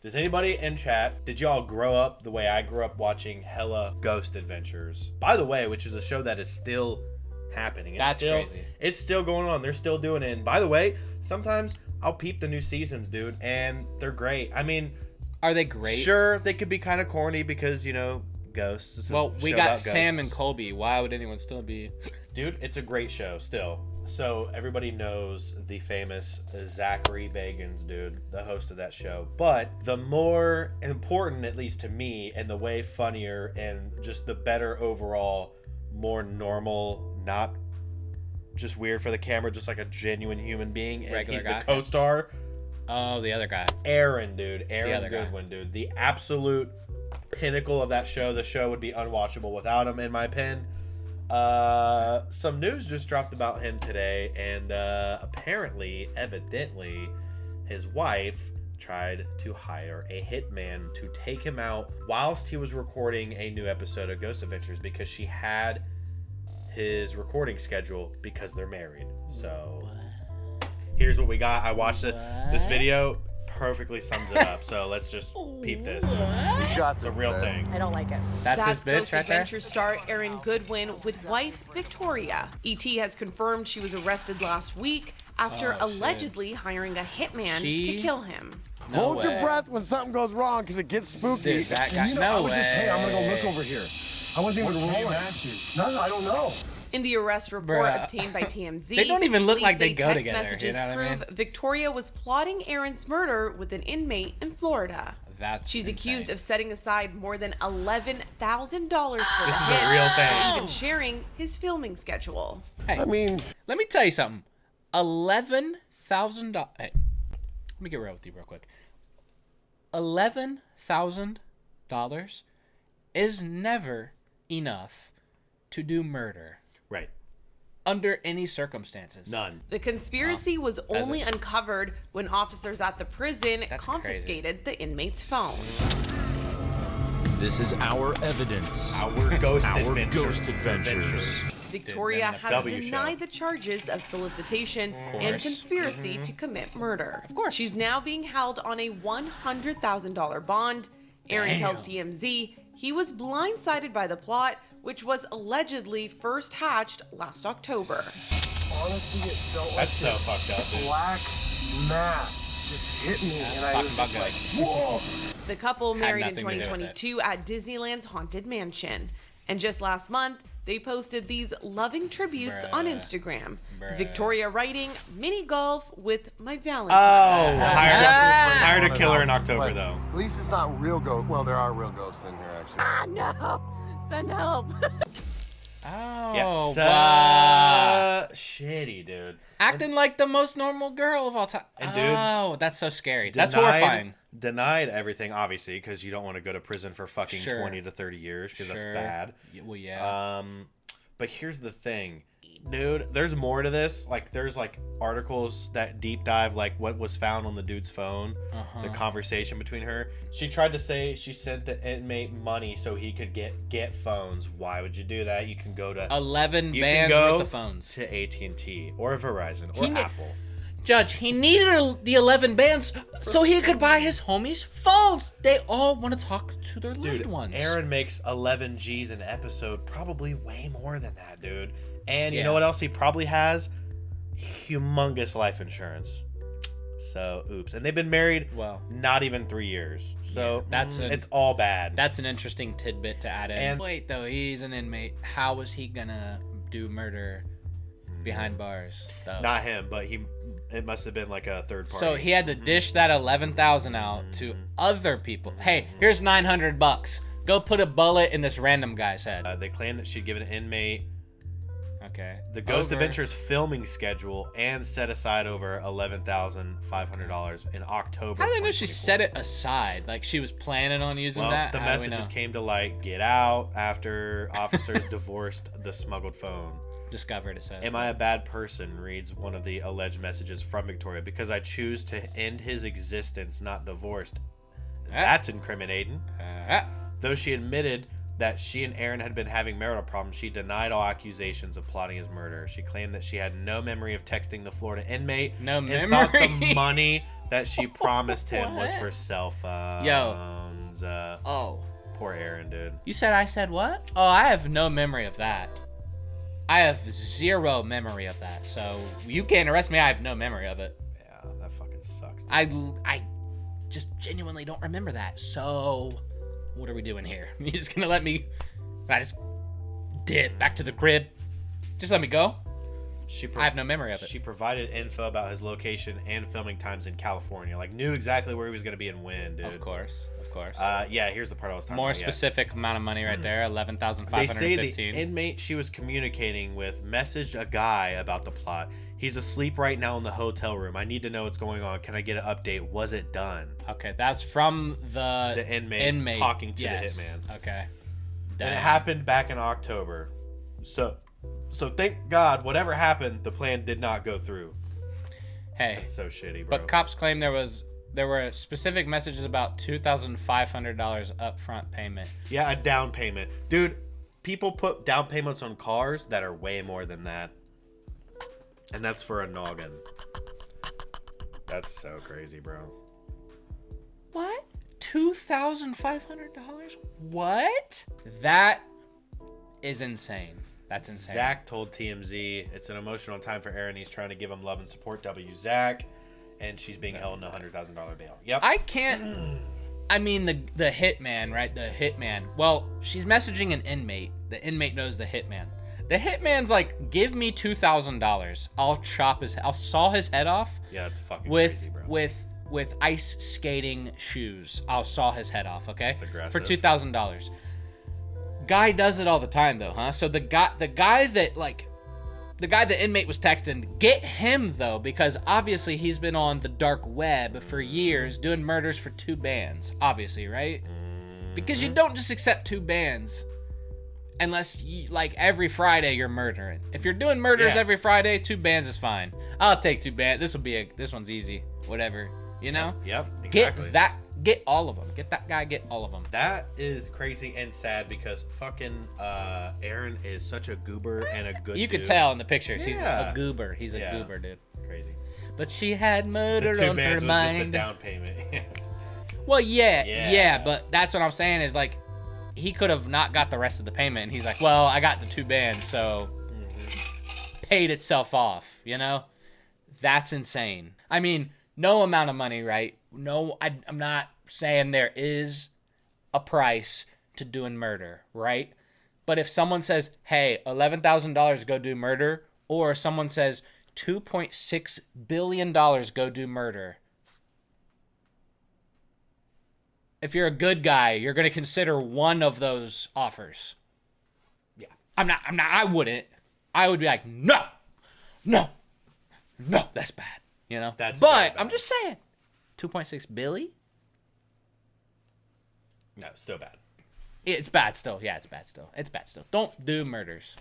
Does anybody in chat, did y'all grow up the way I grew up watching hella Ghost Adventures? By the way, which is a show that is still happening. That's crazy. It's still going on. They're still doing it. And by the way, sometimes I'll peep the new seasons, dude, and they're great. I mean, are they great? Sure, they could be kind of corny because, you know, ghosts. Well, we got Sam and Colby. Why would anyone still be? Dude, it's a great show still. So everybody knows the famous Zachary Bagans, dude, the host of that show. But the more important, at least to me, and the way funnier and just the better overall, more normal, not just weird for the camera, just like a genuine human being. And regular he's guy? The co-star. Oh, the other guy. Aaron, dude. Aaron Goodwin, guy. dude. The absolute pinnacle of that show. The show would be unwatchable without him, in my opinion. Some news just dropped about him today, and evidently, his wife tried to hire a hitman to take him out whilst he was recording a new episode of Ghost Adventures because she had his recording schedule because they're married. So here's what we got. I watched this video. Perfectly sums it up. So let's just peep this. It's a real thing. I don't like it. That's his bitch Ghost right there. Adventure star Aaron Goodwin with wife Victoria. ET has confirmed she was arrested last week after allegedly hiring a hitman to kill him. Hold your breath when something goes wrong because it gets spooky. Dude, that guy. I was just, hey, I'm gonna go look over here. I wasn't even rolling. No, I don't know. In the arrest report obtained by TMZ, they don't even look like they go text together. Messages You know what I mean? prove Victoria was plotting Aaron's murder with an inmate in Florida. She's accused of setting aside more than $11,000 for the This is hit, a real thing. and even sharing his filming schedule. Hey, I mean, let me tell you something. $11,000. Hey, let me get real with you real quick. $11,000 is never enough to do murder. Right. Under any circumstances. None. The conspiracy was only uncovered when officers at the prison confiscated the inmate's phone. This is our evidence. Our Ghost Adventures. Victoria Dude, has W denied the charges of solicitation and conspiracy to commit murder. Of course. She's now being held on a $100,000 bond. Aaron tells TMZ he was blindsided by the plot, which was allegedly first hatched last October. honestly, it felt That's like so this fucked up, dude. black mass just hit me, and I was just like, ghosts. whoa. The couple married in nothing to do with it. 2022 at Disneyland's Haunted Mansion. And just last month, they posted these loving tributes on Instagram. Victoria writing, mini golf with my Valentine. Oh, hired a killer in October, But though. At least it's not real ghosts. Well, there are real ghosts in here, actually. Ah, no. Send help. Oh, Yeah, so wow. shitty, dude. Acting like the most normal girl of all time. And dude, oh, that's so scary. That's horrifying. Denied everything, obviously, because you don't want to go to prison for fucking Sure. 20 to 30 years, because that's Sure. bad. Well, yeah. But here's the thing, dude. There's more to this. Like, there's like articles that deep dive like what was found on the dude's phone, the conversation between her. She tried to say she sent the inmate money so he could get phones. Why would you do that? You can go to 11 you bands can go worth of phones. to AT&T or Verizon or Apple. Judge, he needed the 11 bands so he could buy his homies phones. They all want to talk to their loved ones. Aaron makes 11 G's an episode, probably way more than that, dude. And you Yeah. know what else he probably has? Humongous life insurance. So, oops. And they've been married, not even 3 years. So, it's all bad. That's an interesting tidbit to add in. And- wait, though, he's an inmate. How was he gonna do murder behind bars, though? Not him, but it must have been like a third party. So he had to dish that 11,000 out to other people. Hey, here's $900. Go put a bullet in this random guy's head. They claimed that she'd given an inmate the Ghost Over. Adventures filming schedule and set aside over $11,500 in October. How do they know she set it aside? Like she was planning on using that? The How do we messages know? came to light. Get out after officers divorced the smuggled phone. Discovered, it says. Am I a bad person? Reads one of the alleged messages from Victoria. Because I choose to end his existence, not divorced. That's incriminating. Though she admitted that she and Aaron had been having marital problems, she denied all accusations of plotting his murder. She claimed that she had no memory of texting the Florida inmate. No and thought the memory? money that she promised him was for cell phones. Oh. Poor Aaron, dude. You said I said what? Oh, I have no memory of that. I have zero memory of that. So you can't arrest me. I have no memory of it. Yeah, that fucking sucks. I just genuinely don't remember that. So what are we doing here? You just gonna let me? I just dip back to the crib. Just let me go. I have no memory of it. She provided info about his location and filming times in California. Like, knew exactly where he was going to be and when, dude. Of course. Yeah, here's the part I was talking about. More specific amount of money right there, $11,515. They say the inmate she was communicating with messaged a guy about the plot. He's asleep right now in the hotel room. I need to know what's going on. Can I get an update? Was it done? Okay, that's from the inmate talking to the hitman. Okay. And it happened back in October. So thank God, whatever happened, the plan did not go through. Hey, that's so shitty, bro. But cops claim there were specific messages about $2,500 upfront payment. Yeah, a down payment, dude. People put down payments on cars that are way more than that, and that's for a noggin. That's so crazy, bro. What? $2,500? What? That is insane. That's insane. Zach told TMZ it's an emotional time for Aaron. He's trying to give him love and support. W. Zach, and she's being held in a $100,000 bail. Yep. I can't. I mean, the hitman, right? The hitman. Well, she's messaging an inmate. The inmate knows the hitman. The hitman's like, give me $2,000. I'll saw his head off. Yeah, it's fucking crazy, bro. With ice skating shoes. I'll saw his head off. Okay. That's aggressive. For $2,000. Guy does it all the time though, huh? So the guy the inmate was texting, get him though, because obviously he's been on the dark web for years doing murders for 2 bands, obviously, right? Because you don't just accept 2 bands unless you, like, every Friday you're murdering. If you're doing murders every Friday, 2 bands is fine. I'll take 2 bands. This one's easy. Whatever, you know? Yep, exactly. Get all of them. Get that guy, get all of them. That is crazy and sad because fucking Aaron is such a goober and a good You could dude. tell in the pictures. Yeah. He's a goober. He's a goober, dude. Crazy. But she had murder The 2 on bands her was just a mind. down payment. Well, yeah, but that's what I'm saying is, like, he could have not got the rest of the payment. And he's like, well, I got the 2 bands, so paid itself off, you know? That's insane. I mean, no amount of money, right? No, I'm not saying there is a price to doing murder, right? But if someone says, hey, $11,000 go do murder, or someone says $2.6 billion go do murder, if you're a good guy, you're going to consider one of those offers. Yeah. I wouldn't. I would be like, no, that's bad. You know? That's but bad. I'm just saying, 2.6 billion? No, still bad. It's bad still. Yeah, it's bad still. Don't do murders.